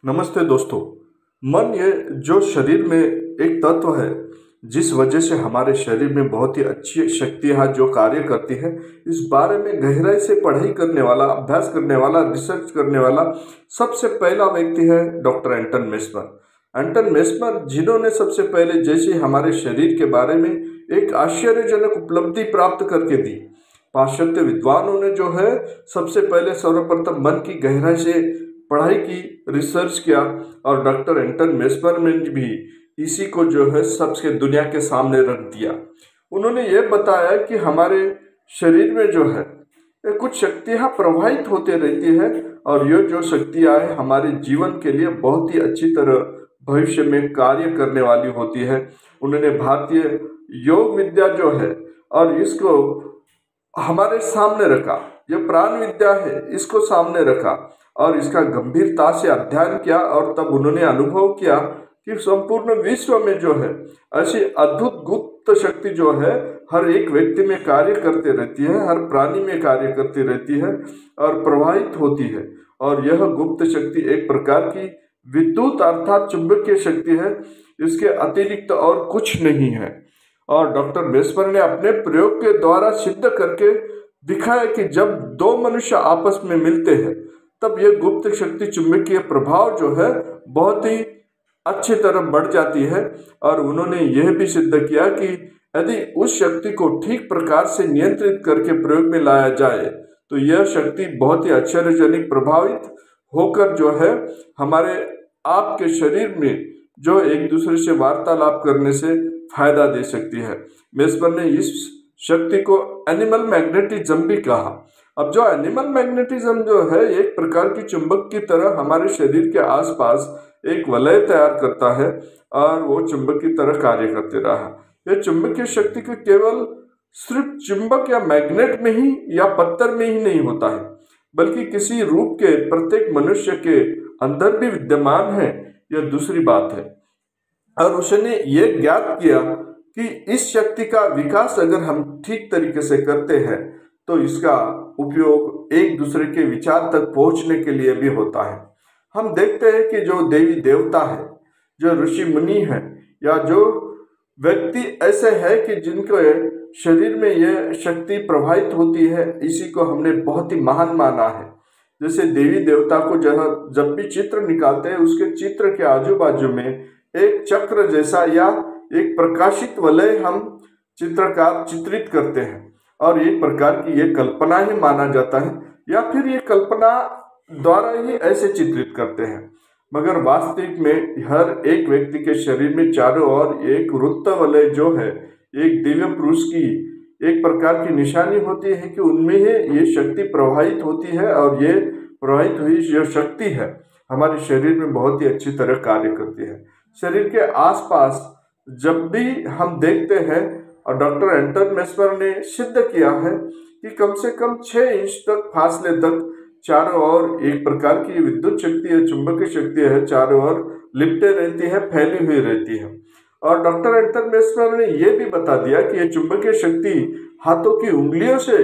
नमस्ते दोस्तों। मन ये जो शरीर में एक तत्व है जिस वजह से हमारे शरीर में बहुत ही अच्छी शक्तियाँ जो कार्य करती है, इस बारे में गहराई से पढ़ाई करने वाला, अभ्यास करने वाला, रिसर्च करने वाला सबसे पहला व्यक्ति है डॉक्टर एंटन मेस्मर। एंटन मेस्मर जिन्होंने सबसे पहले जैसे हमारे शरीर के बारे में एक आश्चर्यजनक उपलब्धि प्राप्त करके दी। पाश्चात्य विद्वानों ने जो है सबसे पहले सर्वप्रथम मन की गहराई से पढ़ाई की, रिसर्च किया, और डॉक्टर एंटन मेस्मर ने भी इसी को जो है सबसे दुनिया के सामने रख दिया। उन्होंने ये बताया कि हमारे शरीर में जो है ये कुछ शक्तियाँ प्रवाहित होते रहती है, और ये जो शक्तियाँ है हमारे जीवन के लिए बहुत ही अच्छी तरह भविष्य में कार्य करने वाली होती है। उन्होंने भारतीय योग विद्या जो है और इसको हमारे सामने रखा, ये प्राण विद्या है, इसको सामने रखा और इसका गंभीरता से अध्ययन किया। और तब उन्होंने अनुभव किया कि संपूर्ण विश्व में जो है ऐसी अद्भुत गुप्त शक्ति जो है हर एक व्यक्ति में कार्य करते रहती है, हर प्राणी में कार्य करती रहती है और प्रवाहित होती है। और यह गुप्त शक्ति एक प्रकार की विद्युत अर्थात चुंबकीय शक्ति है, इसके अतिरिक्त और कुछ नहीं है। और डॉक्टर मेस्मर ने अपने प्रयोग के द्वारा सिद्ध करके दिखाया कि जब दो मनुष्य आपस में मिलते हैं तब यह गुप्त शक्ति चुंबकीय प्रभाव जो है बहुत ही अच्छी तरह बढ़ जाती है। और उन्होंने यह भी सिद्ध किया कि यदि उस शक्ति को ठीक प्रकार से नियंत्रित करके प्रयोग में लाया जाए तो यह शक्ति बहुत ही आश्चर्यजनक प्रभावित होकर जो है हमारे आपके शरीर में जो एक दूसरे से वार्तालाप करने से फायदा दे सकती है। मेस्मर ने इस शक्ति को एनिमल मैग्नेटिज्म भी कहा। अब जो एनिमल मैग्नेटिज्म जो है एक प्रकार की चुंबक की तरह हमारे शरीर के आसपास एक वलय तैयार करता है और वो चुंबक की तरह कार्य करते रहा। यह चुंबकीय शक्ति को केवल सिर्फ चुंबक या मैग्नेट में ही या पत्थर में ही नहीं होता है, बल्कि किसी रूप के प्रत्येक मनुष्य के अंदर भी विद्यमान है, यह दूसरी बात है। और उसने ये ज्ञात किया कि इस शक्ति का विकास अगर हम ठीक तरीके से करते हैं तो इसका उपयोग एक दूसरे के विचार तक पहुंचने के लिए भी होता है। हम देखते हैं कि जो देवी देवता है, जो ऋषि मुनि है, या जो व्यक्ति ऐसे है कि जिनके शरीर में यह शक्ति प्रवाहित होती है, इसी को हमने बहुत ही महान माना है। जैसे देवी देवता को जब भी चित्र निकालते हैं उसके चित्र के आजू बाजू में एक चक्र जैसा या एक प्रकाशित वलय हम चित्रकार चित्रित करते हैं, और एक प्रकार की ये कल्पना ही माना जाता है, या फिर ये कल्पना द्वारा ही ऐसे चित्रित करते हैं। मगर वास्तविक में हर एक व्यक्ति के शरीर में चारों ओर एक वृत्त वलय जो है एक दिव्य पुरुष की एक प्रकार की निशानी होती है कि उनमें ही ये शक्ति प्रवाहित होती है, और ये प्रवाहित हुई जो शक्ति है हमारे शरीर में बहुत ही अच्छी तरह कार्य करती है। शरीर के आसपास जब भी हम देखते हैं, और डॉक्टर एंटन मेस्मर ने सिद्ध किया है कि कम से कम 6 इंच तक फासले तक चारों ओर एक प्रकार की विद्युत शक्ति है, चुंबकीय शक्ति है, चारों ओर लिपटे रहती है, फैली हुई रहती है। और डॉक्टर एंटन मेस्मर ने यह भी बता दिया कि यह चुंबकीय शक्ति हाथों की उंगलियों से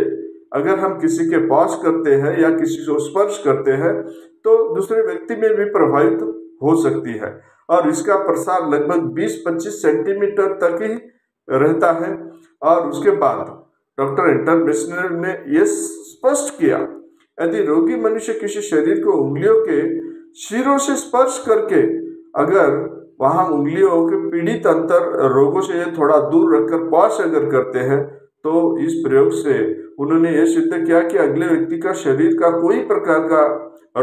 अगर हम किसी के पास करते हैं या किसी को स्पर्श करते हैं तो दूसरे व्यक्ति में भी प्रभावित हो सकती है, और इसका प्रसार लगभग 20-25 सेंटीमीटर तक ही रहता है। और उसके बाद डॉक्टर एंटन मेस्मर ने यह स्पष्ट किया, यदि रोगी मनुष्य किसी शरीर को उंगलियों के सिरों से स्पर्श करके अगर वहां उंगलियों के पीड़ित अंतर रोगों से थोड़ा दूर रखकर पास अगर करते हैं तो इस प्रयोग से उन्होंने ये सिद्ध किया कि अगले व्यक्ति का शरीर का कोई प्रकार का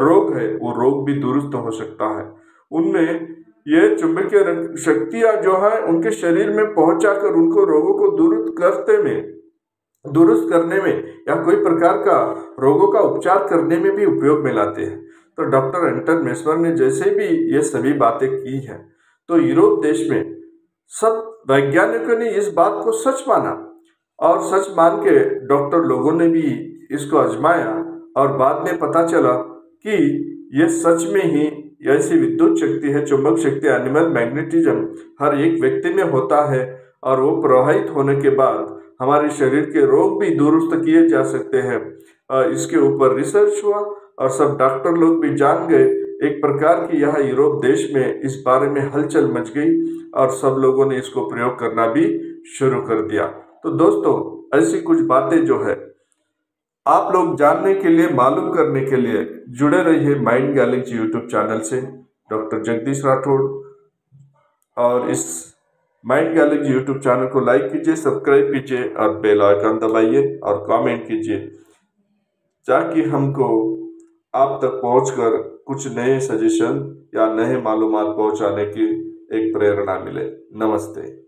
रोग है वो रोग भी दुरुस्त हो सकता है। उनमें ये चुंबकीय शक्तियाँ जो है उनके शरीर में पहुंचाकर उनको रोगों को दुरुस्त करने में या कोई प्रकार का रोगों का उपचार करने में भी उपयोग में लाते हैं। तो डॉक्टर एंटन मेस्मर ने जैसे भी ये सभी बातें की हैं तो यूरोप देश में सब वैज्ञानिकों ने इस बात को सच माना, और सच मान के डॉक्टर लोगों ने भी इसको आजमाया, और बाद में पता चला कि ये सच में ही ऐसी विद्युत शक्ति है, चुंबक शक्ति, एनिमल मैग्नेटिज्म हर एक व्यक्ति में होता है, और वो प्रवाहित होने के बाद हमारे शरीर के रोग भी दुरुस्त किए जा सकते हैं। इसके ऊपर रिसर्च हुआ और सब डॉक्टर लोग भी जान गए एक प्रकार की यहाँ यूरोप देश में इस बारे में हलचल मच गई और सब लोगों ने इसको प्रयोग करना भी शुरू कर दिया। तो दोस्तों, ऐसी कुछ बातें जो है आप लोग जानने के लिए, मालूम करने के लिए जुड़े रहिए माइंड गैलेक्सी यूट्यूब चैनल से। डॉक्टर जगदीश राठौड़। और इस माइंड गैलेक्सी यूट्यूब चैनल को लाइक कीजिए, सब्सक्राइब कीजिए और बेल आइकन दबाइए और कमेंट कीजिए, ताकि हमको आप तक पहुंचकर कुछ नए सजेशन या नए मालूमात पहुंचाने की एक प्रेरणा मिले। नमस्ते।